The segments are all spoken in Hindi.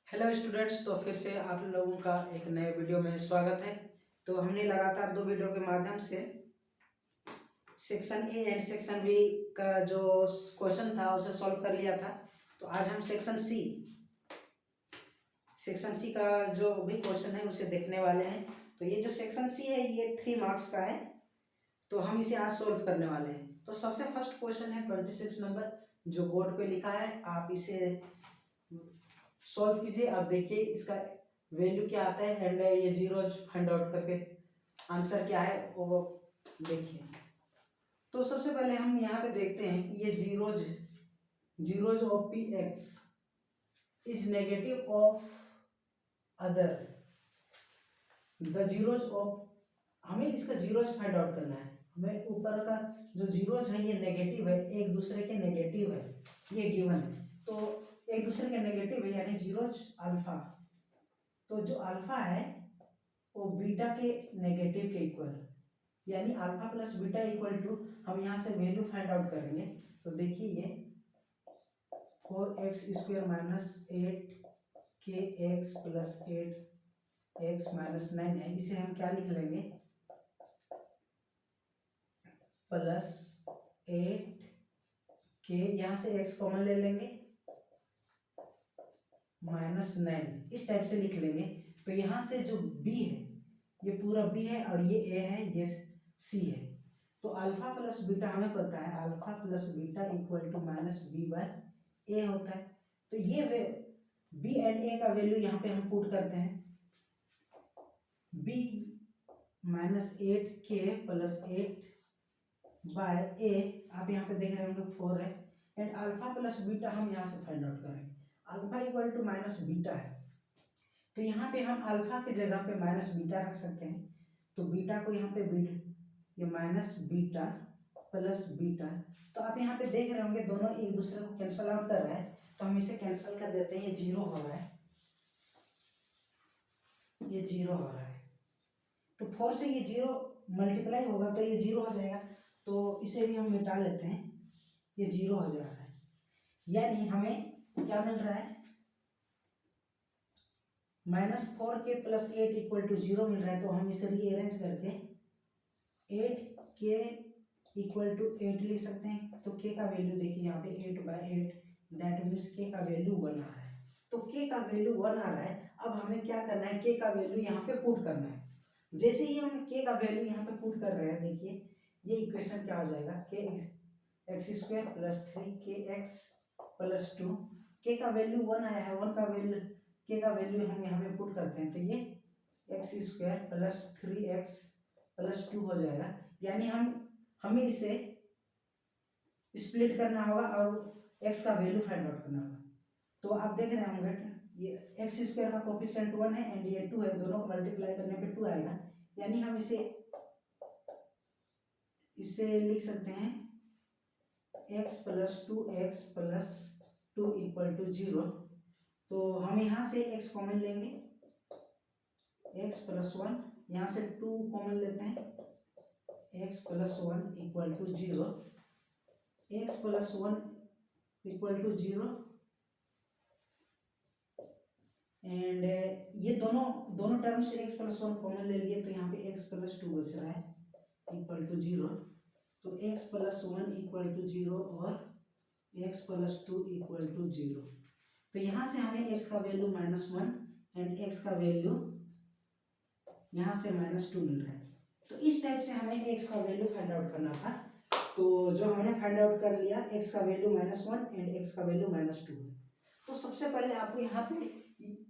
हेलो स्टूडेंट्स, तो फिर से आप लोगों का एक नए वीडियो में स्वागत है। तो हमने लगातार दो वीडियो के माध्यम से section A and section B का जो क्वेश्चन था उसे सॉल्व कर लिया था। तो आज हम सेक्शन सी का जो भी क्वेश्चन है उसे देखने वाले हैं। तो ये जो सेक्शन सी है ये 3 मार्क्स का है, तो हम इसे आज सॉल्व करने वाले हैं। तो सबसे फर्स्ट क्वेश्चन है 26 नंबर, जो बोर्ड पे लिखा है। आप इसे सॉल्व कीजिए। आप देखिए इसका वैल्यू क्या आता है एंड ये जीरोज फाइंड आउट करके आंसर क्या है वो देखिए। तो सबसे पहले हम यहाँ पे देखते हैं कि ये zeros of P x is negative of other the zeros of, हमें इसका जीरोज फाइंड आउट करना है। हमें ऊपर का जो जीरोज है ये नेगेटिव है, एक दूसरे के नेगेटिव है, ये गिवन है। तो एक दूसरे के नेगेटिव है यानी जीरोज अल्फा। तो जो अल्फा है वो बीटा के नेगेटिव के इक्वल, यानी alpha plus beta equal to, हम यहाँ से वैल्यू फाइंड आउट करेंगे। तो देखिए ये 4x² minus 8kx plus 8x minus 9 है। इसे हम क्या लिख लेंगे, प्लस 8k, यहाँ से x कॉमन ले लेंगे, माइनस 9, इस टाइप से लिख लेंगे। तो यहाँ से जो b है ये पूरा b है और ये a है, ये c है। तो अल्फा प्लस बीटा हमें पता है, alpha plus beta equal to minus B by A होता है। तो ये b एंड a का वैल्यू यहाँ पे हम पुट करते हैं। b minus 8k plus 8 by a, आप यहाँ पे देख रहे होंगे 4 है, एंड अल्फा प्लस बीटा हम यहाँ से फाइंड आउट करेंगे। Alpha equal to minus beta है, तो यहाँ पे हम अल्फा की जगह पे माइनस बीटा रख सकते हैं। तो बीटा को यहाँ पे ये माइनस बीटा प्लस बीटा, तो आप यहाँ पे देख रहे होंगे दोनों एक दूसरे को कैंसल आउट कर रहा है। तो हम इसे कैंसिल कर देते हैं, ये जीरो हो रहा है, ये जीरो हो रहा है। तो 4 से ये जीरो मल्टीप्लाई होगा तो ये जीरो हो जाएगा। तो इसे भी हम मिटा लेते हैं, ये जीरो हो जा रहा है, यानी हमें क्या मिल रहा है, -4k plus 8 equal to zero मिल रहा है। तो हम इसे रीअरेंज करके 8k इक्वल टू 8 लिख सकते हैं। तो k का वैल्यू देखिए यहाँ पे 8/8, दैट मीन्स k का वैल्यू 1 आ रहा है। तो k का वैल्यू 1 आ रहा है। अब हमें क्या करना है, k का वैल्यू यहाँ पे पुट करना है। जैसे ही हम k का वैल्यू यहाँ पे पुट कर रहे हैं, देखिए ये इक्वेशन क्या हो जाएगा, kx² plus 3kx plus 2, k का वैल्यू 1 आया है, 1 का वैल्यू k का वैल्यू हम यहाँ पे पुट करते हैं। तो ये x² प्लस 3x प्लस 2 हो जाएगा, यानी हमें इसे स्प्लिट करना होगा और x का वैल्यू फाइंड आउट करना होगा। तो आप देख रहे होंगे ये x² का कोफिशिएंट 1 है एंड ये 2 है, दोनों को मल्टीप्लाई करने पे 2 आएगा, यानी हम इसे लिख सकते हैं x plus 2x plus 2 equal to 0। तो हम यहाँ से x कॉमन लेंगे, x प्लस 1, यहाँ से 2 कॉमन लेते हैं, x plus 1 equal to 0, x plus 1 equal to 0, and ये दोनों टर्म से x प्लस 1 कॉमन ले लिए, तो यहाँ पे x प्लस 2 बच रहा है इक्वल टू 0। तो x प्लस 1 इक्वल टू 0 और x प्लस 2 इक्वल टू 0। तो यहाँ से हमें x का वैल्यू -1 एंड x का वैल्यू यहाँ से -2 मिल रहा है। तो इस टाइप से हमें x का वैल्यू फाइंड आउट करना था। तो जो हमने फाइंड आउट कर लिया, x का वैल्यू -1 एंड x का वैल्यू -2 है। तो सबसे पहले आपको यहाँ पे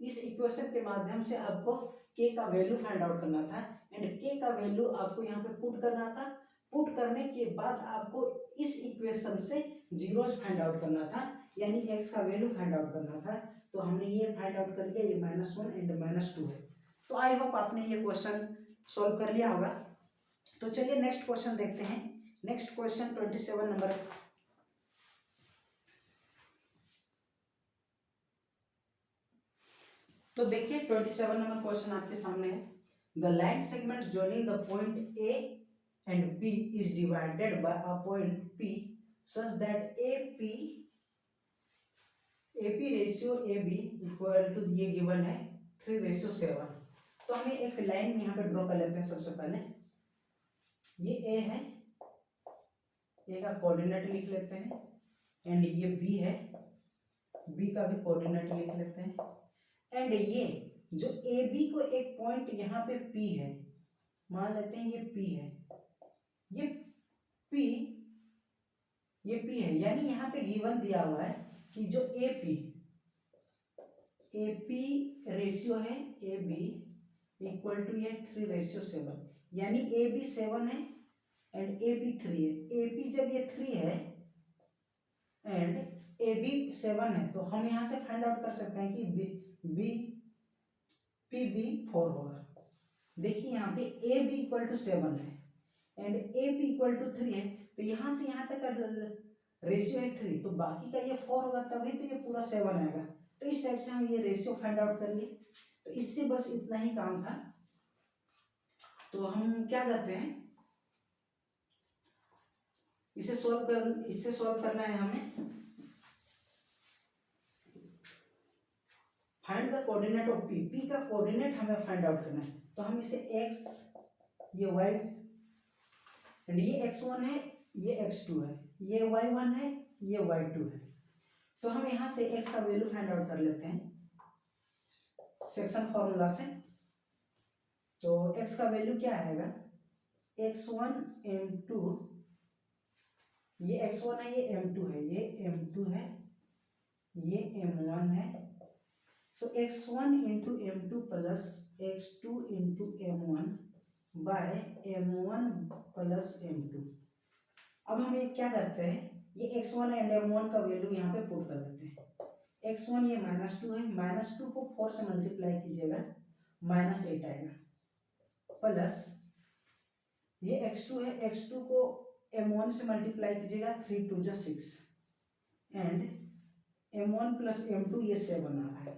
इस इक्वेशन के माध्यम से आपको k का वैल्यू फाइंड आउट करना था एंड k का वैल्यू आपको यहाँ पे पुट करना था। पुट करने के बाद आपको इस इक्वेशन से जीरोज फाइंड आउट करना था, यानी x का वैल्यू फाइंड आउट करना था। तो हमने ये फाइंड आउट कर लिया, ये -1 एंड -2 है। तो आई होप आपने ये क्वेश्चन सॉल्व कर लिया होगा। तो चलिए नेक्स्ट क्वेश्चन देखते हैं। Next question 27 number. तो देखिए 27 नंबर क्वेश्चन आपके सामने है। The line segment joining the point A and P is divided by a point P such that AP AP ratio AB equal to ये गिवन है 3:7। तो हमें एक लाइन यहाँ पे ड्रॉ कर लेते हैं। सबसे पहले ये A है, A का कोऑर्डिनेट लिख लेते हैं, एंड ये B है, B का भी कोऑर्डिनेट लिख लेते हैं, एंड ये जो AB को एक पॉइंट यहाँ पे P है, मान लेते हैं ये P है, ये P है, यानी यहाँ पे गिवन दिया हुआ है कि जो AP रेशियो है AB इक्वल टू ये 3:7, यानी AB 7 है एंड AB 3 है। AP जब ये 3 है एंड AB 7 है, तो हम यहाँ से फाइंड आउट कर सकते हैं कि PB 4 होगा। देखिए यहाँ पे AB इक्वल टू 7 है एंड AP इक्वल टू 3 है, तो यहाँ से यहाँ तक का रेशियो है 3, तो बाकी का ये 4 होगा, तभी तो ये पूरा 7 आएगा। तो इस टाइप से हम ये रेशियो फाइंड आउट कर लिए। तो इससे बस इतना ही काम था। तो हम क्या करते हैं, इससे सॉल्व करना है हमें। Find the coordinate of P का कोऑर्डिनेट हमें फाइंड आउट करना है। तो हम इसे x, ये y एंड ये x1 है, ये x2 है, ये y1 है, ये y2 है। तो हम यहाँ से x का वैल्यू फाइंड आउट कर लेते हैं सेक्शन फॉर्मूला से। तो x का वैल्यू क्या आएगा, x1 m2, ये x1 है, ये m2 है, ये m2 है, ये m1 है। तो x1 into m2 plus x2 into m1 by m1 plus m2। अब हम ये क्या करते हैं, ये x1 एंड m1 का वैल्यू यहाँ पे पुट कर देते हैं। x1 ये -2 है, -2 को 4 से मल्टीप्लाई कीजिएगा -8 आएगा, प्लस ये x2 है, x2 को m1 से मल्टीप्लाई कीजिएगा 3 2 जा 6 एंड m1 प्लस m2 ये 7 आ रहा है।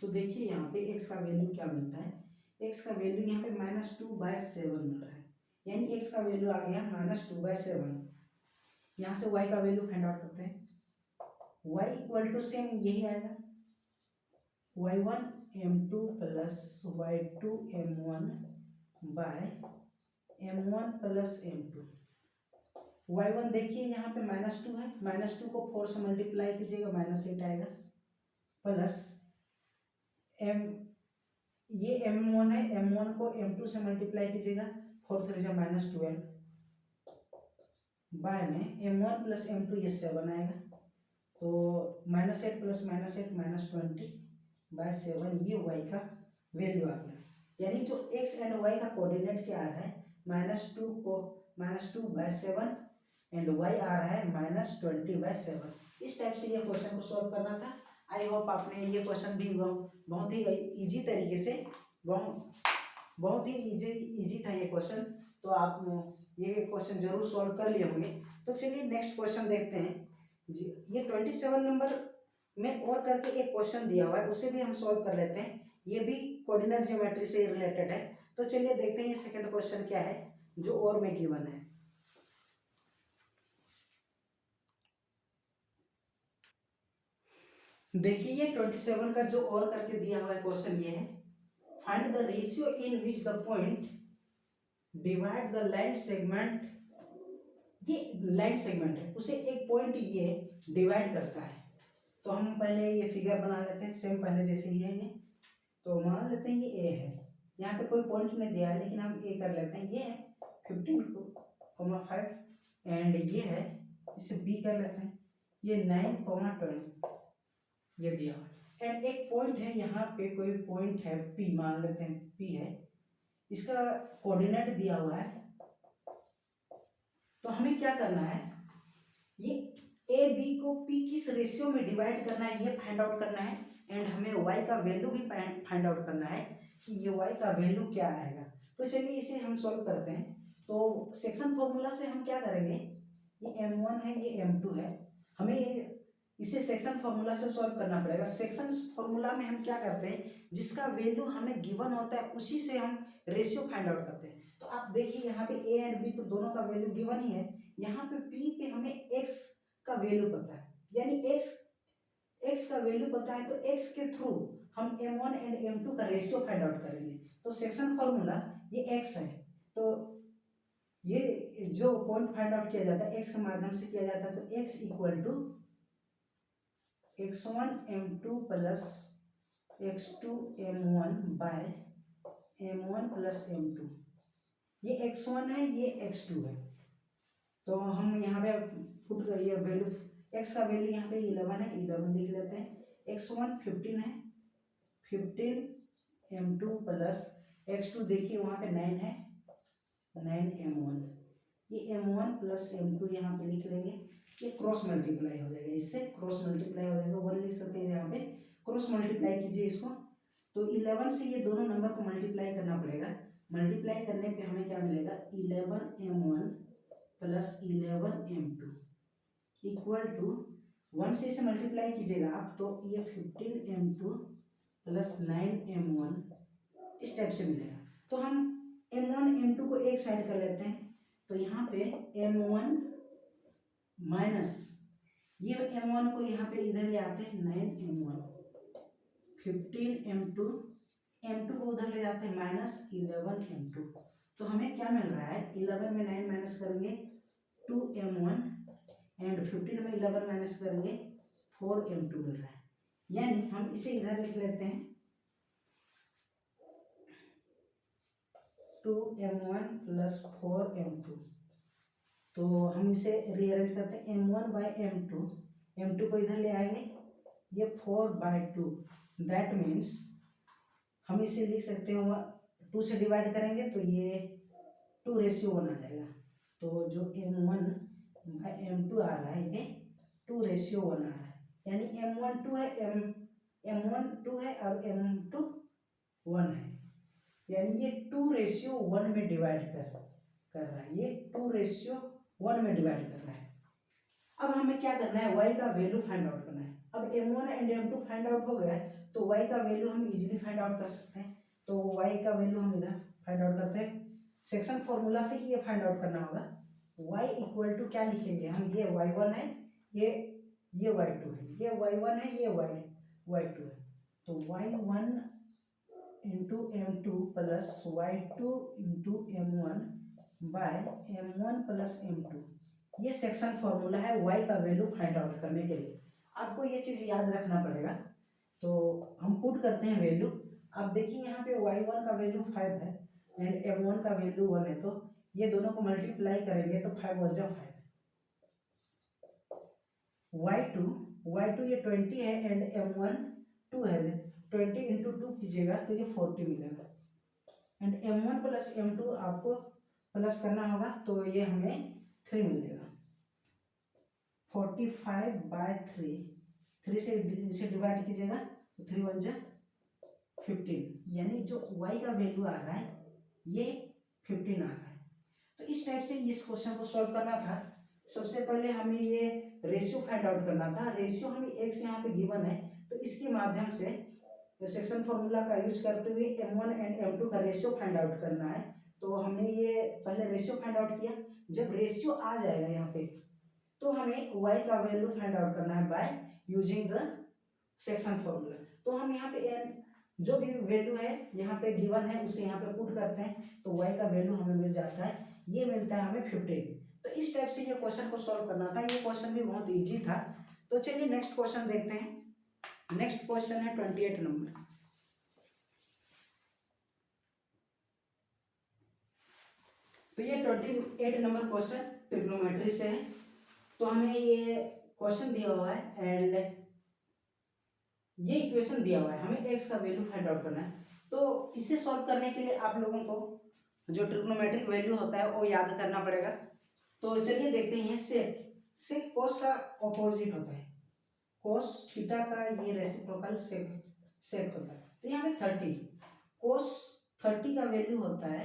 तो देखिए यहाँ पे x का वैल्यू क्या बनता है, x का वैल्यू यहाँ पे -2/7 मिल रहा है, यानी x का वैल्यू आ गया -2/7। यहाँ से y का वैल्यू फाइंड आउट करते हैं। y इक्वल टू सेम यही आएगा, y1 m2 plus y2 m1 by m1 plus m2। y1 देखिए यहाँ पे -2 है, -2 को 4 से मल्टीप्लाई कीजिएगा -8 आएगा, प्लस ये m1 है, m1 को m2 से मल्टीप्लाई कीजिएगा 4 3 जा -12 बाय में m1 प्लस m2 ये 7 आएगा। तो -8 प्लस -8 -20/7 ये y का वैल्यू आ गया। यानी जो x एंड y का कोऑर्डिनेट क्या आ रहा है, -2/7 एंड y आ रहा है -20/7। इस टाइप से ये क्वेश्चन को सॉल्व करना था। आई होप आपने ये क्वेश्चन भी बहुत ही इजी तरीके से, बहुत ही इजी था ये क्वेश्चन, तो आप ये क्वेश्चन जरूर सॉल्व कर लिए होंगे। तो चलिए नेक्स्ट क्वेश्चन देखते हैं जी। ये 27 नंबर में और करके एक क्वेश्चन दिया हुआ है, उसे भी हम सॉल्व कर लेते हैं। ये भी कोऑर्डिनेट ज्योमेट्री से रिलेटेड है। तो चलिए देखते हैं ये सेकंड क्वेश्चन क्या है जो और में गिवन है। देखिए ये 27 का जो और करके दिया हुआ है क्वेश्चन ये है, find the ratio in which the point divide the line segment. ये लाइन सेगमेंट है, उसे एक पॉइंट ये डिवाइड करता है। तो हम पहले ये फिगर बना लेते हैं सेम पहले जैसे ही है ये। तो मान लेते हैं ये ए है, यहाँ पे कोई पॉइंट नहीं दिया है लेकिन हम ए कर लेते हैं। ये है 15,5 एंड ये है, इसे बी कर लेते हैं, ये 9,20 ये दिया हुआ एंड एक पॉइंट है यहाँ पे, कोई पॉइंट है पी, मान लेते हैं पी है, इसका कोऑर्डिनेट दिया हुआ है। तो हमें क्या करना है, ये ए बी को पी किस रेशियो में डिवाइड करना है ये फाइंड आउट करना है एंड हमें y का वैल्यू भी फाइंड आउट करना है कि ये y का वैल्यू क्या आएगा। तो चलिए इसे हम सॉल्व करते हैं। तो सेक्शन फॉर्मूला से हम क्या करेंगे, ये m1 है, ये m2 है, हमें इसे सेक्शन फॉर्मूला से सॉल्व करना पड़ेगा। सेक्शन फॉर्मूला में हम क्या करते हैं, जिसका वैल्यू हमें गिवन होता है उसी से हम रेशियो फाइंड आउट करते हैं। तो आप देखिए यहाँ पे a एंड b तो दोनों का वैल्यू गिवन ही है, यहाँ पे p पे हमें x का वैल्यू पता है, यानी एक्स का वैल्यू पता है तो एक्स के थ्रू हम m1 एंड m2 का रेशियो फाइंड आउट करेंगे। तो सेक्शन फॉर्मूला ये एक्स है, तो ये जो पॉइंट फाइंड आउट किया जाता है एक्स के माध्यम से किया जाता है, तो x equal to x1 m2 plus x2 m1 by m1 plus m2। ये x1 है, ये x2 है, तो हम यहाँ पे पुट ये वैल्यू x का वैल्यू यहाँ पे 11 है, 11 लिख लेते हैं। x1 15 है, 15 m2 प्लस x2 देखिए वहाँ पे 9 है, 9 m1। ये m1 प्लस m2 यहाँ पे लिख लेंगे, ये क्रॉस मल्टीप्लाई हो जाएगा, इससे क्रॉस मल्टीप्लाई हो जाएगा, 1 लिख सकते हैं यहाँ पे। क्रॉस मल्टीप्लाई कीजिए इसको, तो 11 से ये दोनों नंबर को मल्टीप्लाई करना पड़ेगा। मल्टीप्लाई करने पे हमें क्या मिलेगा, 11m1 plus 11m2 equal to 1 से इसे मल्टीप्लाई कीजिएगा आप, तो ये 15m2 प्लस 9m1 इस टाइप से मिलेगा। तो हम m1 m2 को एक साइड कर लेते हैं, तो यहाँ पे m1 माइनस ये m1 को यहाँ पे इधर ले आते हैं, 9m1 15m2 m2 को उधर ले जाते हैं माइनस 11m2। तो हमें क्या मिल रहा है, 11 में 9 माइनस करेंगे 2m1 एंड 15 में 11 माइनस करेंगे 4m2 मिल रहा है। यानी हम इसे इधर लिख लेते हैं 2m1 प्लस 4m2। तो हम इसे रीअरेंज करते हैं, m1 बाई m2, m2 को इधर ले आएंगे, ये 4/2, दैट मीन्स हम इसे लिख सकते हैं 2 से डिवाइड करेंगे तो ये 2:1 आ जाएगा। तो जो m1 बाई m2 आ रहा है ये 2:1 आ रहा है, यानी m1 2 है, m1 2 है और m2 1 है, यानी ये 2:1 में डिवाइड कर रहा है, ये 2:1 में डिवाइड कर रहा है। अब हमें क्या करना है, y का वैल्यू फाइंड आउट करना है। अब m1 and m2 find out हो गया है, तो y का वैल्यू हम इजीली फाइंड आउट कर सकते हैं। तो y का वैल्यू हम इधर फाइंड आउट करते हैं, सेक्शन फॉर्मूला से ही ये फाइंड आउट करना होगा। y इक्वल टू क्या लिखेंगे हम, ये y1 है, ये y2 है, ये y1 है, ये y2 है, तो y1 into m2 plus y2 into m1 by m1 plus m2। ये सेक्शन फॉर्मूला है y का वैल्यू फाइंड आउट करने के लिए, आपको ये चीज़ याद रखना पड़ेगा। तो हम पुट करते हैं वैल्यू। आप देखिए यहाँ पे y1 का वैल्यू 5 है एंड m1 का वैल्यू 1 है, तो ये दोनों को मल्टीप्लाई करेंगे तो 5 1 जा 5। y2 ये 20 है एंड m1 2 है, 20 इंटू 2 कीजिएगा तो ये 40 मिलेगा, एंड m1 प्लस m2 आपको प्लस करना होगा, तो ये हमें 3 मिलेगा। 45/3, 3 से इसे डिवाइड कीजिएगा तो 3 1 जा 15, यानी जो y का वैल्यू आ रहा है ये 15 आ रहा है। तो इस टाइप से इस क्वेश्चन को सॉल्व करना था। सबसे पहले हमें ये रेशियो फाइंड आउट करना था। रेशियो हमें x यहाँ पे गिवन है, तो इसके माध्यम से सेक्शन फॉर्मूला का यूज करते हुए m1 एंड m2 का रेशियो फाइंड आउट करना है। तो हमने ये पहले रेशियो फाइंड आउट किया, जब रेशियो आ जाएगा यहाँ पे तो हमें y का वैल्यू फाइंड आउट करना है by using the section formula. तो हम यहाँ पे जो भी वैल्यू है यहाँ पे गिवन है उसे यहाँ पे पुट करते हैं, तो y का वैल्यू हमें मिल जाता है, ये मिलता है हमें 15। तो इस टाइप से ये क्वेश्चन को सॉल्व करना था। ये क्वेश्चन भी बहुत ईजी था। तो चलिए नेक्स्ट क्वेश्चन देखते हैं। नेक्स्ट क्वेश्चन है 28 नंबर। तो ये 28 नंबर क्वेश्चन ट्रिग्नोमेट्री से है। तो हमें ये क्वेश्चन दिया हुआ है एंड ये इक्वेशन दिया हुआ है, हमें x का वैल्यू फाइंड आउट करना है। तो इसे सॉल्व करने के लिए आप लोगों को जो ट्रिग्नोमेट्रिक वैल्यू होता है वो याद करना पड़ेगा। तो चलिए देखते हैं, सेक कोस का ऑपोजिट होता है, कोस थीटा का ये रेसिप्रोकल सेक होता है। तो यहाँ पे 30, कोस 30 का वैल्यू होता है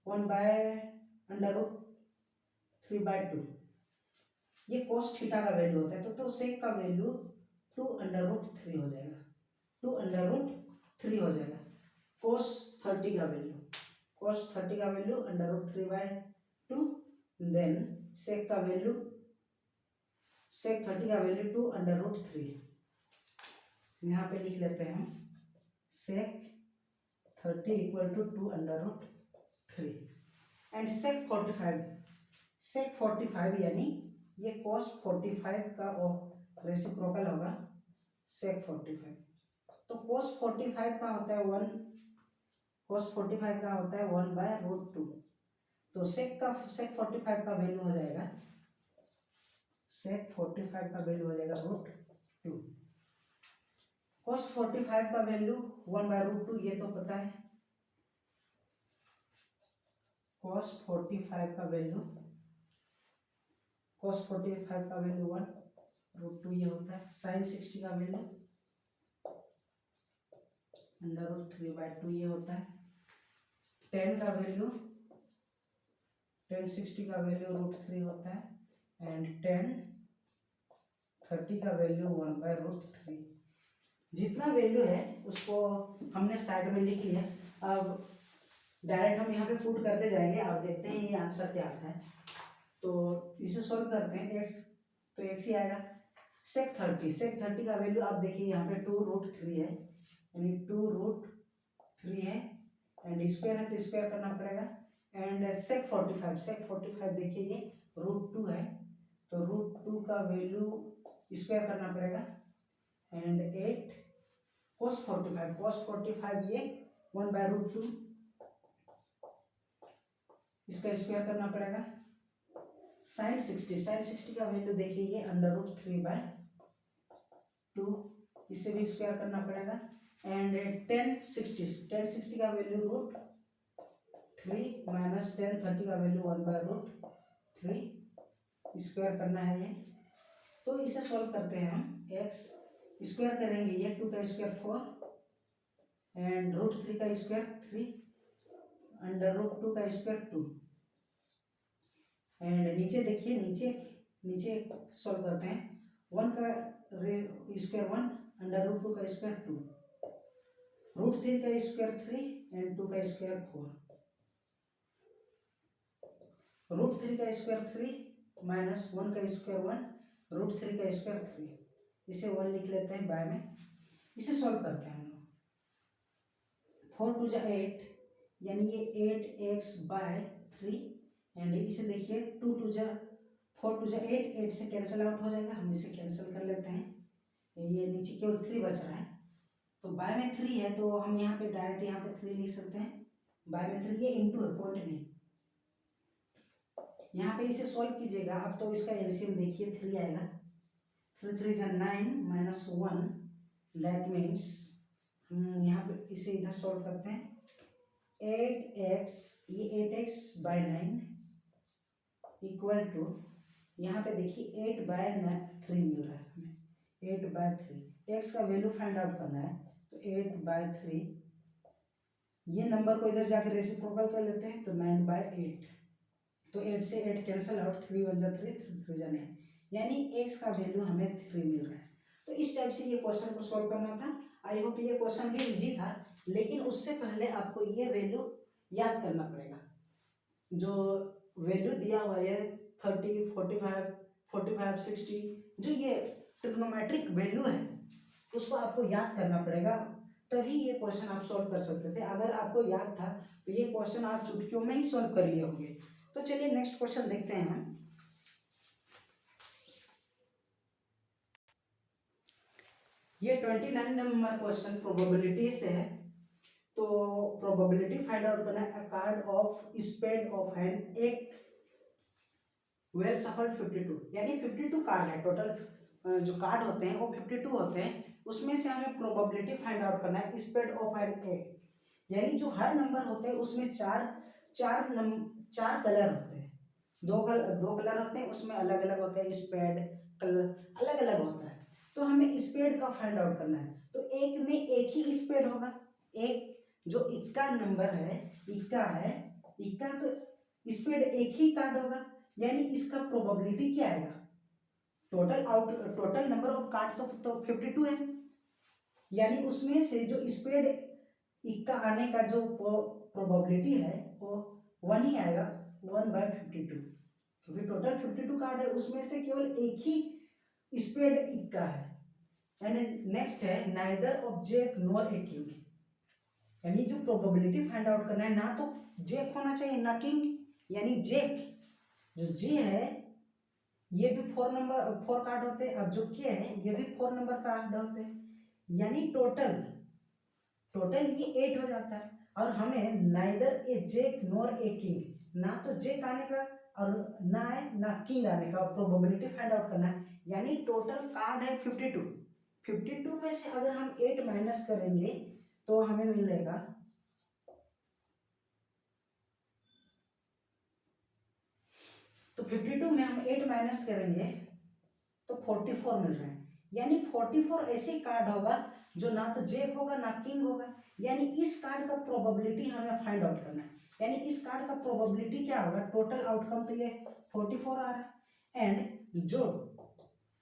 1/√3/2, ये कोस थीटा का वैल्यू होता है। तो सेक का वैल्यू 2√3 हो जाएगा, 2√3 हो जाएगा। कोस 30 का वैल्यू √3/2, देन सेक 30 का वैल्यू 2√3। यहाँ पे लिख लेते हैं sec 30 equal to 2√3 and sec 45 यानी ये cos 45 का रेसिप्रोकल होगा sec 45। तो cos 45 का होता है 1, cos 45 का होता है 1/√2। तो sec 45 का वैल्यू हो जाएगा, sec 45 का वैल्यू हो जाएगा √2। cos 45 का वैल्यू 1/√2 ये तो पता है, cos 45 का वैल्यू 1/√2 ये होता है। sin 60 का वैल्यू √3/2 ये होता है। tan का वैल्यू tan 60 का वैल्यू √3 होता है एंड tan 30 का वैल्यू 1/√3। जितना वैल्यू है उसको हमने साइड में लिख लिया। अब डायरेक्ट हम यहाँ पे पुट करते जाएंगे और देखते हैं ये आंसर क्या आता है। तो इसे सॉल्व करते हैं। x तो x ही आएगा। sec 30 का वैल्यू आप देखिए यहाँ पे 2√3 है, यानी 2√3 है एंड स्क्वायर है तो स्क्वायर करना पड़ेगा। एंड sec 45 देखिए ये √2 है तो √2 का वैल्यू स्क्वायर करना पड़ेगा एंड 8 cos 45 ये 1/√2 इसका स्क्वायर करना पड़ेगा। sin 60 का वैल्यू देखिए ये √3/2 इसे भी स्क्वायर करना पड़ेगा एंड tan 60 का वैल्यू √3 माइनस tan 30 का वैल्यू 1/√3 स्क्वायर करना है ये। तो इसे सॉल्व करते हैं हम। x स्क्वायर करेंगे ये 2 का स्क्वायर 4 एंड √3 का स्क्वायर 3 √2 का स्क्वायर 2 एंड नीचे देखिए नीचे सॉल्व करते हैं। 1 का स्क्वायर 1 √2 का स्क्वायर 2 √3 का स्क्वायर 3 एंड 2 का स्क्वायर 4 √3 का स्क्वायर 3 माइनस 1 का स्क्वायर 1 √3 का स्क्वायर 3 इसे 1 लिख लेते हैं बाय में। इसे सॉल्व करते हैं हम लोग। 4 2 जा 8 यानी ये 8x/3 एंड इसे देखिए 2 2 जा 4 2 जा 8 से कैंसिल आउट हो जाएगा, हम इसे कैंसिल कर लेते हैं। ये नीचे केवल 3 बच रहा है तो बाय में 3 है तो हम यहाँ पे डायरेक्ट यहाँ पे 3 लिख सकते हैं। बाय में 3 ये इंटू है, पॉइंट नहीं। यहाँ पे इसे सॉल्व कीजिएगा। अब तो इसका एलसीएम देखिए 3 आएगा। 3 3 जा 9 माइनस 1 दैट मीन्स हम यहाँ पे इसे इधर सॉल्व करते हैं। 8x ये 8x/9 इक्वल टू यहाँ पे देखिए 8/3 मिल रहा है हमें। 8/3 x का वैल्यू फाइंड आउट करना है तो 8/3 ये नंबर को इधर जाकर रेसिप्रोकल कर लेते हैं तो 9/8 तो 8 से 8 कैंसिल आउट 3 1 जा 3 3 3 जा 9 यानी x का वैल्यू हमें 3 मिल रहा है। तो इस टाइप से ये क्वेश्चन को सॉल्व करना था। आई होप ये क्वेश्चन भी इजी था, लेकिन उससे पहले आपको ये वैल्यू याद करना पड़ेगा। जो वैल्यू दिया हुआ है 30 45 45 60 जो ये ट्रिग्नोमेट्रिक वैल्यू है उसको आपको याद करना पड़ेगा, तभी ये क्वेश्चन आप सॉल्व कर सकते थे। अगर आपको याद था तो ये क्वेश्चन आप चुटकियों में ही सॉल्व कर लिए होंगे। तो चलिए नेक्स्ट क्वेश्चन देखते हैं हम। ये 29 नंबर क्वेश्चन प्रोबेबिलिटी से है। तो प्रोबेबिलिटी फाइंड आउट करना है। A card of spade of hand एक वेल सफल 52 यानी 52 कार्ड है टोटल। जो कार्ड होते हैं वो 52 होते हैं, उसमें से हमें प्रोबेबिलिटी फाइंड आउट करना है स्पेड ऑफ हैंड एक, यानी जो हर नंबर होते हैं उसमें चार कलर होते हैं। दो कलर होते हैं, उसमें अलग अलग होते हैं, स्पेड कलर अलग अलग होता है। तो हमें स्पेड का फाइंड आउट करना है। तो एक में एक ही स्पेड होगा। एक जो इक्का नंबर है, इक्का तो स्पेड एक ही कार्ड होगा, यानी इसका प्रोबेबिलिटी क्या आएगा? टोटल नंबर ऑफ कार्ड तो 52 है, यानी उसमें से जो स्पेड इक्का आने का जो प्रोबेबिलिटी है वो 1 ही आएगा, 1/52, क्योंकि टोटल 52 कार्ड है, उसमें से केवल एक ही स्पेड इक्का है। एंड नेक्स्ट है neither of Jake nor a king, यानी जो प्रोबेबिलिटी फाइंड आउट करना है, ना तो जेक होना चाहिए ना किंग, यानी जेक जो जे है ये भी 4 कार्ड होते हैं, अब जो के है ये भी 4 नंबर कार्ड होते हैं, यानी टोटल ये 8 हो जाता है। और हमें neither A Jake nor a king, ना तो जेक आने का और ना है ना किंग आने का, प्रोबेबिलिटी फाइंड आउट करना है, यानी टोटल कार्ड है 52। 52 में से अगर हम 8 माइनस करेंगे तो हमें मिलेगा, तो 52 में हम 8 माइनस करेंगे तो 44 मिल रहा है, यानी 44 ऐसे कार्ड होगा जो ना तो जेक होगा ना किंग होगा, यानी इस कार्ड का प्रोबेबिलिटी हमें फाइंड आउट करना है, यानी इस कार्ड का प्रोबेबिलिटी क्या होगा, टोटल आउटकम तो ये 44 आ रहा है, एंड जो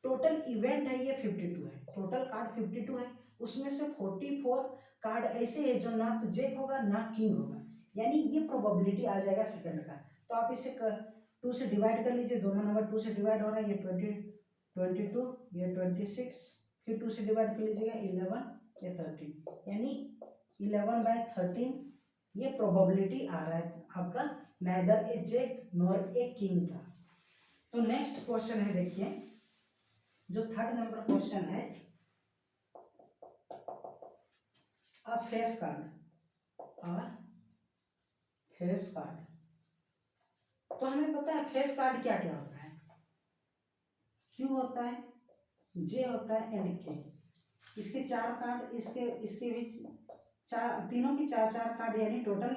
टोटल इवेंट है ये 52 है, टोटल कार्ड 52 है, उसमें से 44 कार्ड ऐसे है जो ना तो जेक होगा ना किंग होगा, यानी ये प्रोबेबिलिटी आ जाएगा सेकंड का। तो आप इसे 2 से डिवाइड कर लीजिए, दोनों नंबर 2 से डिवाइड हो रहा है, ये 22 ये 26, फिर 2 से डिवाइड कर लीजिएगा 11 ये 13, यानी 11/13 ये प्रोबेबिलिटी आ रहा है आपका neither A Jake nor a king का। तो नेक्स्ट क्वेश्चन है, देखिए जो 3rd नंबर क्वेश्चन है, अ फेस कार्ड। तो हमें पता है फेस कार्ड क्या क्या होता है, क्यू होता है, जे होता है एंड के, इसके 4 कार्ड, इसके भी तीनों की 4 कार्ड, यानी टोटल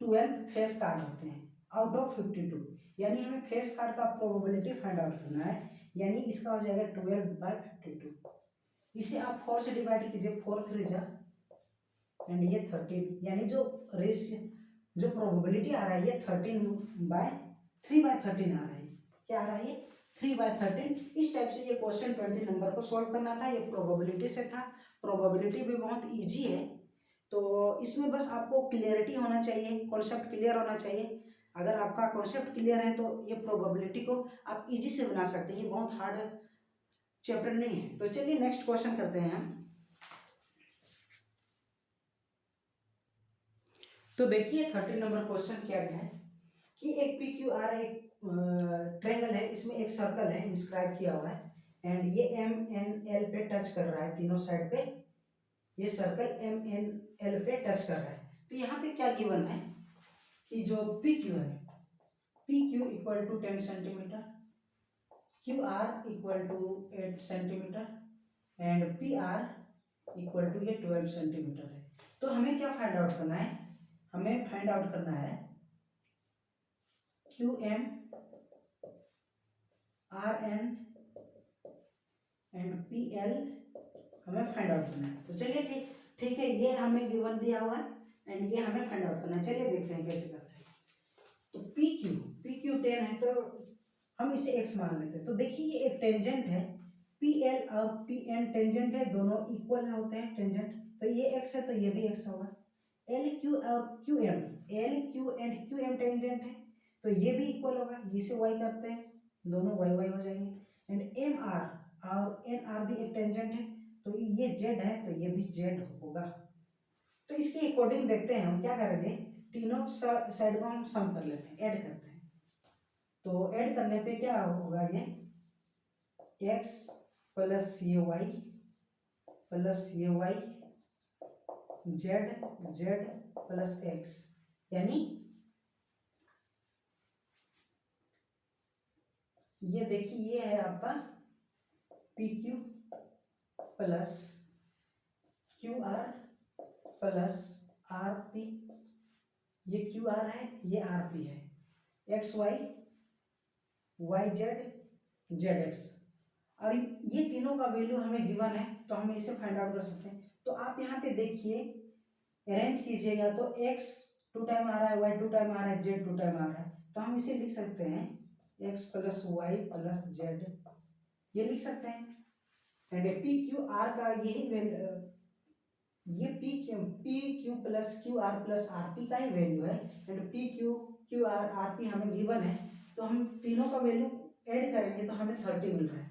12 फेस कार्ड होते हैं आउट ऑफ 52, यानी हमें फेस कार्ड का प्रोबेबिलिटी फाइंड आउट करना है, यानी इसका हो जाएगा 12/52। इसे आप 4 से डिवाइड कीजिए, 4 3 जा एंड ये 13, यानी जो रेशियो जो प्रोबेबिलिटी आ रहा है ये 3/13 आ रहा है, क्या आ रहा है ये 3/13। इस टाइप से ये क्वेश्चन 20 नंबर को सॉल्व करना था, ये प्रोबेबिलिटी से था, प्रोबेबिलिटी भी बहुत इजी है, तो इसमें बस आपको क्लियरिटी होना चाहिए, कॉन्सेप्ट क्लियर होना चाहिए। अगर आपका कॉन्सेप्ट क्लियर है तो ये प्रोबेबिलिटी को आप इजी से बना सकते हैं, ये बहुत हार्ड चैप्टर नहीं है। तो चलिए नेक्स्ट क्वेश्चन करते हैं हम। तो देखिए 13 नंबर क्वेश्चन क्या है कि एक पी क्यू आर एक ट्रायंगल है, इसमें एक सर्कल है इंस्क्राइब किया हुआ है, एंड ये एम एन एल पे टच कर रहा है, तीनों साइड पे ये सर्कल एम एन एल पे टच कर रहा है। तो यहाँ पे क्या गिवन है कि जो पी क्यू है, P Q equal to 10 centimetre, Q R equal to 8 centimetre and P R equal to ये 12 सेंटीमीटर है। तो हमें क्या फाइंड आउट करना है, हमें फाइंड आउट करना है Q M R N and P L हमें फाइंड आउट करना है। तो चलिए ठीक है, ये हमें गिवन दिया हुआ है एंड ये हमें फाइंड आउट करना है, चलिए देखते हैं कैसे करते हैं। तो पी क्यू 10 है तो हम इसे x मान लेते हैं। तो देखिए ये एक टेंजेंट है, पी एल और पी एन टेंजेंट है, दोनों इक्वल होते हैं टेंजेंट, तो ये x है तो ये भी x होगा। एल क्यू और Q M, L Q and Q M tangent है तो ये भी इक्वल होगा, जिसे y करते हैं दोनों y y हो जाएंगे। एंड एम आर और एन आर भी एक टेंजेंट है तो ये z है तो ये भी z होगा। तो इसके अकॉर्डिंग देखते हैं हम क्या करेंगे, तीनों साइड को हम सम कर लेते हैं, ऐड करते हैं। तो ऐड करने पे क्या होगा, ये x प्लस ये y प्लस ये y z प्लस x, यानी ये देखिए ये है आपका P Q plus Q R plus R P, ये क्यू आर है ये आर पी है, x y y z z x, और ये तीनों का वैल्यू हमें गिवन है तो हम इसे फाइंड आउट कर सकते हैं। तो आप यहाँ पे देखिए अरेंज कीजिएगा तो x 2 टाइम आ रहा है, y 2 टाइम आ रहा है, z 2 टाइम आ रहा है, तो हम इसे लिख सकते हैं x plus y plus z, ये लिख सकते हैं। एंड पी क्यू आर का यही ये P Q plus Q R plus R P का ही वैल्यू है, and P Q R P हमें गिवन है, तो हम तीनों का वैल्यू ऐड करेंगे तो हमें 30 मिल रहा है,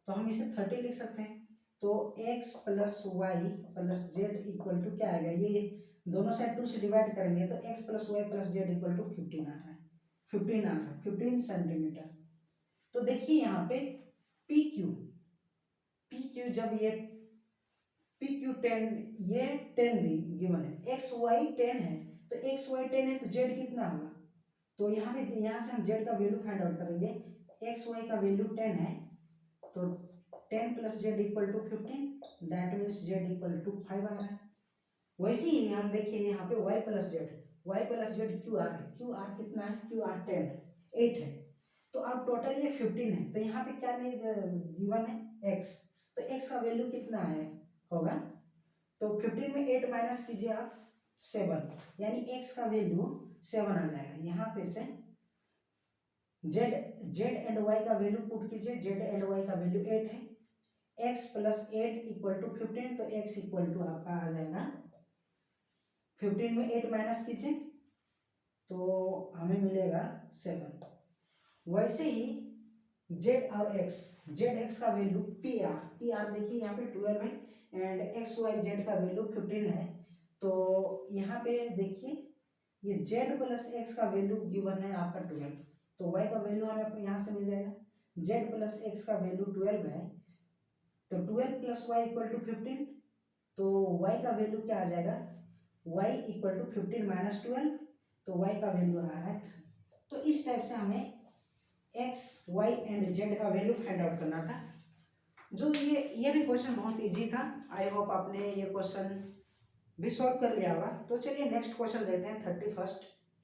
तो हम इसे 30 लिख सकते हैं। तो x plus y plus z equal to क्या आएगा, ये दोनों साइड 2 से डिवाइड करेंगे तो x plus y plus z equal to 15 आ रहा है, 15 सेंटीमीटर। तो देखिए यहाँ पे पी क्यू जब ये पी क्यू 10, ये 10 दी गिवन है, एक्स वाई 10 है, तो एक्स वाई 10 है तो जेड कितना होगा, तो यहाँ पे यहाँ से हम जेड का वैल्यू फाइंड आउट करेंगे। एक्स वाई का वैल्यू 10 है तो 10 plus z equal to 15, that means z equal to 5 आ रहा है। वैसे ही हम देखिए यहाँ पे y plus z q are है, क्यू आर कितना है, क्यू आर 10 है, 8 है, तो अब टोटल ये 15 है, तो यहाँ पे क्या नहीं गिवन है x, तो x का वैल्यू कितना है होगा, तो 15 में 8 माइनस कीजिए आप 7, यानी x का वैल्यू 7 आ जाएगा। यहाँ पे से z एंड y का वैल्यू पुट कीजिए, z एंड y का वैल्यू 8 है, x प्लस 8 इक्वल टू 15, तो x इक्वल टू आपका आ जाएगा 15 में 8 माइनस कीजिए तो हमें मिलेगा 7। वैसे ही z और x का वैल्यू पी आर देखिए यहाँ पे 12 है एंड एक्स वाई जेड का वैल्यू 15 है, तो यहाँ पे देखिए ये z प्लस एक्स का वैल्यू गिवन है आपका 12, तो y का वैल्यू हमें यहाँ से मिल जाएगा, z प्लस एक्स का वैल्यू 12 है, तो 12 प्लस वाई इक्वल टू 15, तो y का वैल्यू क्या आ जाएगा, y इक्वल टू 15 माइनस 12, तो y का वैल्यू आ रहा है 3। तो इस टाइप से हमें x, y एंड z का वैल्यू फाइंड आउट करना था। जो ये भी क्वेश्चन बहुत इजी था, आई होप आपने ये क्वेश्चन भी सॉल्व कर लिया होगा। तो चलिए नेक्स्ट क्वेश्चन देखते हैं, 31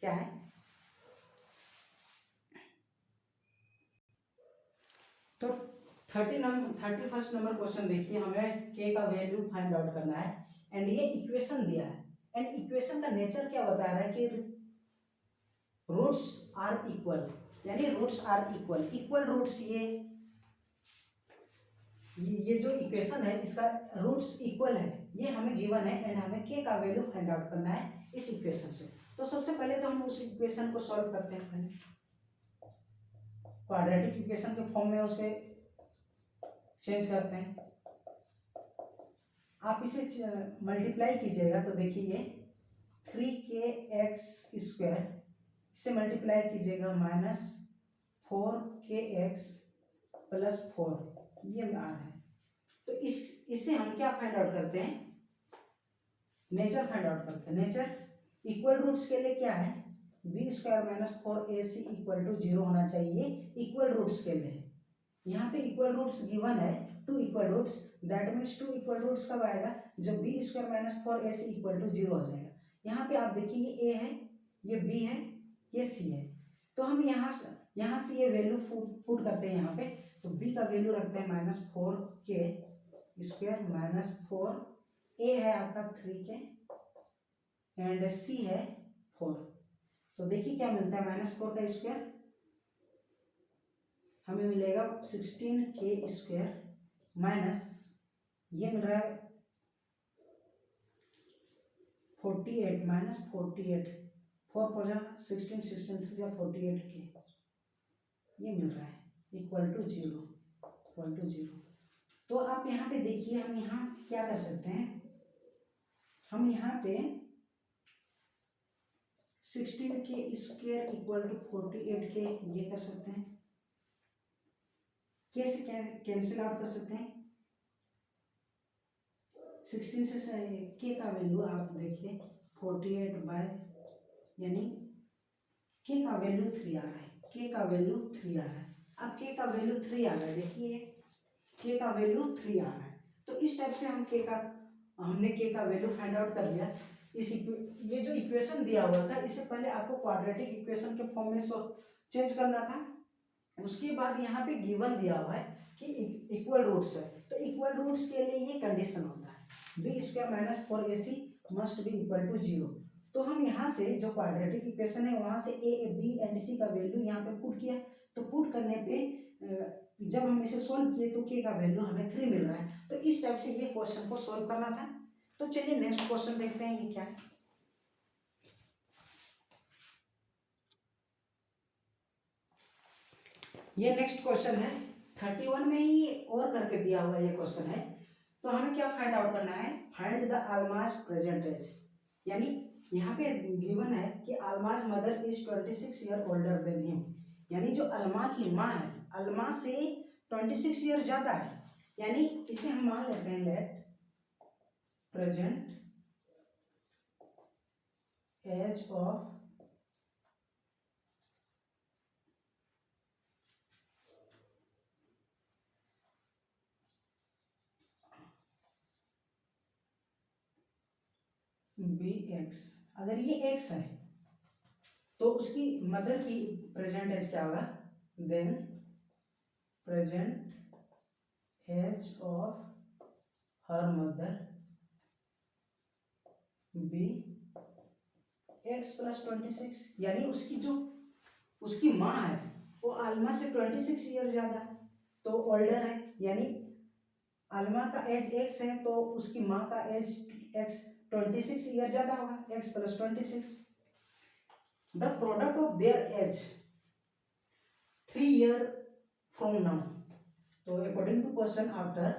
क्या है। तो 31 नंबर क्वेश्चन देखिए, हमें k का वैल्यू फाइंड आउट करना है एंड ये इक्वेशन दिया है एंड इक्वेशन का नेचर क्या बता रहा है कि रूट्स आर इक्वल, यानी रूट्स आर इक्वल रूट्स, ये जो इक्वेशन है इसका रूट्स इक्वल है, ये हमें गिवन है एंड हमें k का वैल्यू फाइंड आउट करना है इस इक्वेशन से। तो सबसे पहले तो हम उस इक्वेशन को सॉल्व करते हैं, पहले क्वाड्रेटिक इक्वेशन के फॉर्म में उसे चेंज करते हैं। आप इसे मल्टीप्लाई कीजिएगा तो देखिए ये 3kx², इससे मल्टीप्लाई कीजिएगा माइनस 4kx प्लस 4, ये आ रहा है। तो इससे हम क्या फाइंड आउट करते हैं, नेचर फाइंड आउट करते हैं। नेचर इक्वल रूट्स के लिए क्या है, b² minus 4ac equal to 0 होना चाहिए इक्वल रूट्स के लिए। यहाँ पे इक्वल रूट्स गिवन है 2 equal roots, that means 2 equal roots कब आएगा, जब b² minus 4ac equal to 0 हो जाएगा। यहाँ पे आप देखिए ये a है, ये b है, ये c है, तो हम यहाँ से ये वैल्यू पुट करते हैं यहाँ पे, तो b का वैल्यू रखते हैं -4k² माइनस 4, a है आपका 3k एंड c है 4, तो देखिए क्या मिलता है, -4 का स्क्वायर हमें मिलेगा 16k² माइनस ये मिल रहा है 48 माइनस 48, 4 4 जा 16, 16 3 जा 48k, ये मिल रहा है इक्वल टू 0। तो आप यहाँ पे देखिए, हम यहाँ क्या कर सकते हैं, हम यहाँ पे 16k² इक्वल टू 48k ये कर सकते हैं, k से कैंसिल आउट कर सकते हैं। 16 से k का वैल्यू आप देखिए 48 बाय, यानी k का वैल्यू 3 आ रहा है, k का वैल्यू 3 आ रहा है। अब k का वैल्यू 3 आ रहा है, देखिए k का वैल्यू 3 आ रहा है। तो इस टाइप से हमने k का वैल्यू फाइंड आउट कर लिया। ये जो इक्वेशन दिया हुआ था, इससे पहले आपको क्वाड्रेटिक इक्वेशन के फॉर्म में चेंज करना था। उसके बाद यहाँ पे गिवन दिया हुआ है कि इक्वल रूट्स है, तो इक्वल रूट्स के लिए ये कंडीशन होता है b² minus 4ac must be equal to 0। तो हम यहाँ से जो क्वाड्रेटिक इक्वेशन है वहाँ से a b एंड c का वैल्यू यहाँ पे पुट किया, तो पुट करने पे जब हम इसे सोल्व किए तो k का वैल्यू हमें 3 मिल रहा है। तो इस टाइप से ये क्वेश्चन को सोल्व करना था। तो चलिए नेक्स्ट क्वेश्चन देखते हैं, ये क्या है। ये नेक्स्ट क्वेश्चन है 31 में ही और करके दिया हुआ ये क्वेश्चन है। तो हमें क्या फाइंड आउट करना है, फाइंड द अल्माज प्रेजेंट एज, यानी यहाँ पे गिवन है कि अल्माज mother is 26 year older than him, यानी जो अल्मा की माँ है अल्मा से 26 ईयर ज्यादा है, यानी इसे हम मान लेते हैं let present age of B x, अगर ये एक्स है तो उसकी मदर की प्रेजेंट एज क्या होगा, then present age of her mother be x plus 26, यानी उसकी जो उसकी माँ है वो अल्मा से 26 ईयर ज्यादा तो ओल्डर है, यानी अल्मा का एज एक्स है तो उसकी माँ का एज एक्स 26 ईयर ज्यादा होगा, X plus 26। The product of their age 3 year from now, तो according to question after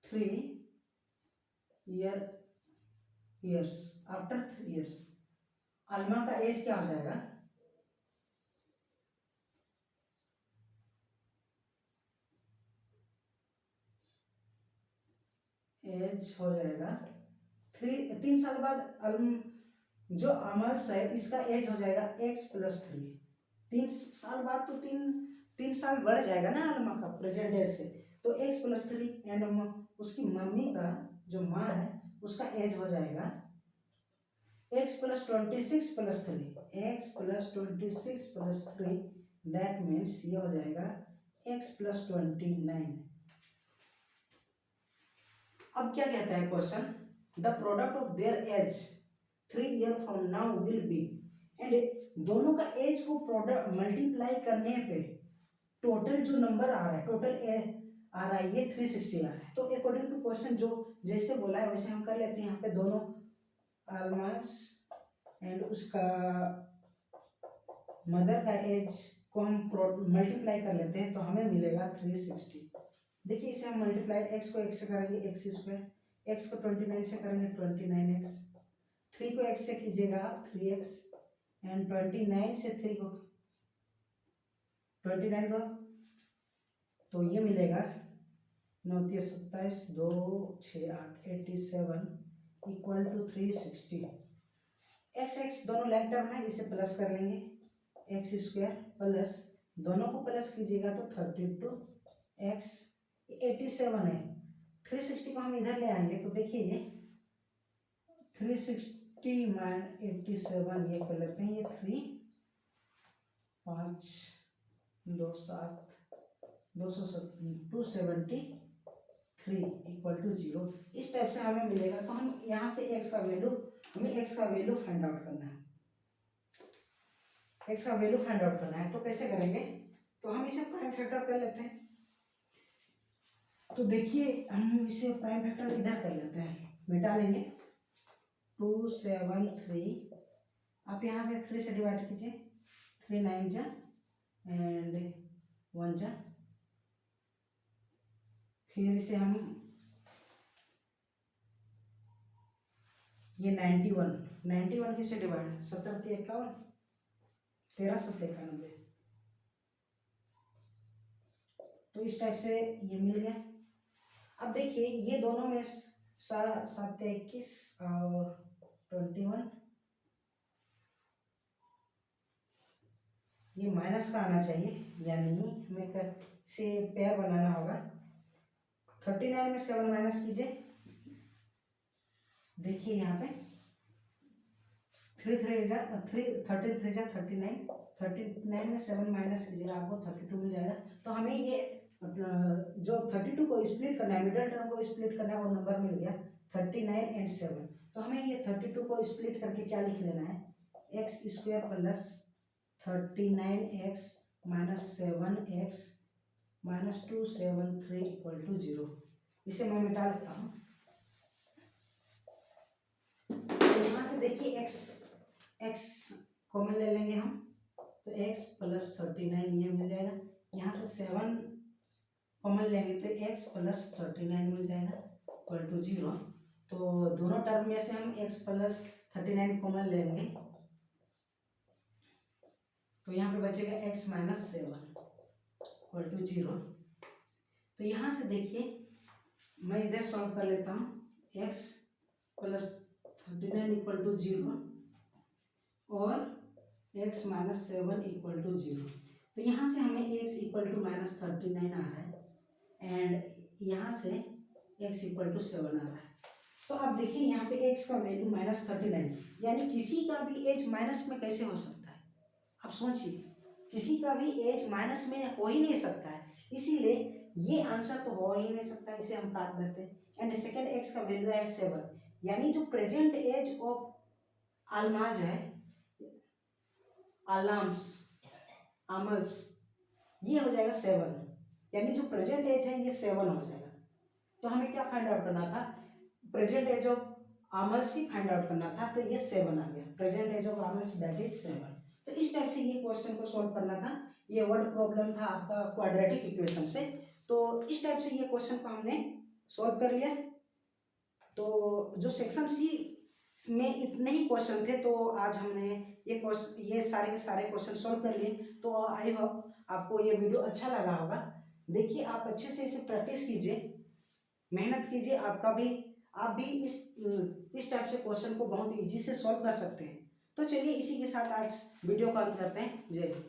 3 years, after 3 years अल्मा का एज क्या हो जाएगा, एज हो जाएगा 3 साल बाद जो अमर्स है इसका एज हो जाएगा x प्लस 3, 3 साल बाद तो 3 साल बढ़ जाएगा ना अल्मा का प्रेजेंट एज से, तो x प्लस 3 एंड उसकी मम्मी का जो माँ है उसका एज हो जाएगा x plus 26 plus 3, x plus 26 plus 3, that means ये हो जाएगा x प्लस 29। अब क्या कहता है question, the product of their age 3 year from now will be, and दोनों का एज को प्रोडक्ट मल्टीप्लाई करने पे टोटल जो नंबर आ रहा है, टोटल आ रहा है ये 360 आ रहा है, तो अकॉर्डिंग टू क्वेश्चन जो जैसे बोला है वैसे हम कर लेते हैं। यहाँ पे दोनों अल्मास एंड उसका मदर का एज को हम मल्टीप्लाई कर लेते हैं तो हमें मिलेगा 360। देखिए इसे हम मल्टीप्लाई x को x से करेंगे x स्क्वायर, x को 29 से करेंगे 29x, 3 को x से कीजिएगा 3x एंड 29 से 3 को 29 को तो ये मिलेगा 9 27 2 6 8 87 इक्वल टू 360। x दोनों लाइक टर्म है इसे प्लस कर लेंगे, एक्स स्क्वायर प्लस दोनों को प्लस कीजिएगा तो 32x 87 है, 360 को हम इधर ले आएंगे तो देखिए ये 360 माइनस 87 ये कर लेते हैं, ये 3 5 2 7 273 इक्वल टू 0, इस टाइप से हमें मिलेगा। तो हम यहाँ से हमें x का वैल्यू फाइंड आउट करना है, x का वैल्यू फाइंड आउट करना है तो कैसे करेंगे, तो हम इसे प्राइम फैक्टर कर लेते हैं। तो देखिए हम इसे प्राइम फैक्टर इधर कर लेते हैं, मिटा लेंगे 273, आप यहाँ पे 3 से डिवाइड कीजिए, 3 9 जा एंड 1 जा, फिर इसे हम ये 91 किससे डिवाइड 17 के 51 13 7 91, तो इस टाइप से ये मिल गया। अब देखिए ये दोनों में 7 21 और 21 ये माइनस का आना चाहिए, यानी हमें से पेयर बनाना होगा। 39 में 7 माइनस कीजिए, देखिए यहाँ पे 33 जा 39 में 7 माइनस कीजिएगा आपको 32 मिल जाएगा। तो हमें ये जो 32 को स्प्लिट करना है, मिडिल टर्म को स्प्लिट करना है, वो नंबर मिल गया 39 एंड 7। तो हमें ये 32 को स्प्लिट करके क्या लिख लेना है, x square plus 39x minus 7x minus 273 equal to 0। इसे मैं मिटा लेता हूँ। तो यहाँ से देखिए x कॉमन ले लेंगे हम, तो x प्लस 39 ये मिल जाएगा। यहाँ से 7 कॉमन लेंगे तो x प्लस 39 मिल जाएगा इक्वल टू 0। तो दोनों टर्म में से हम x प्लस 39 कॉमन लेंगे तो यहाँ पे बचेगा x माइनस 7 इक्वल टू 0। तो यहाँ से देखिए मैं इधर सॉल्व कर लेता हूँ x प्लस 39 इक्वल टू 0 और x माइनस 7 इक्वल टू 0। तो यहाँ से हमें x इक्वल टू माइनस 39 आ रहा है एंड यहाँ से x इक्वल टू 7 आ रहा है। तो अब देखिए यहाँ पे x का वैल्यू माइनस 39 यानी किसी का भी एज माइनस में कैसे हो सकता है। अब सोचिए किसी का भी एज माइनस में हो ही नहीं सकता है, इसीलिए ये आंसर तो हो ही नहीं सकता, इसे हम काट देते हैं। एंड सेकेंड x का वैल्यू है 7 यानी जो प्रेजेंट एज ऑफ अल्माज है, अलाम्स आमल्स, ये हो जाएगा 7 यानी जो प्रेजेंट एज है ये 7 हो जाएगा। तो हमें क्या फाइंड आउट करना था, प्रेजेंट एज ऑफ आमल्स ही फाइंड आउट करना था, तो ये 7 आ गया, प्रेजेंट एज ऑफ आमल्स दैट इज 7। तो इस टाइप से ये क्वेश्चन को सॉल्व करना था। ये वर्ड प्रॉब्लम था आपका क्वाड्रेटिक इक्वेशन से। तो इस टाइप से ये क्वेश्चन को हमने सॉल्व कर लिया। तो जो सेक्शन सी में इतने ही क्वेश्चन थे, तो आज हमने ये सारे के सारे क्वेश्चन सॉल्व कर लिए। तो आई होप आपको ये वीडियो अच्छा लगा होगा। देखिए आप अच्छे से इसे प्रैक्टिस कीजिए, मेहनत कीजिए, आप भी इस टाइप से क्वेश्चन को बहुत इजी से सॉल्व कर सकते हैं। तो चलिए इसी के साथ आज वीडियो को अंत करते हैं। जय हिंद।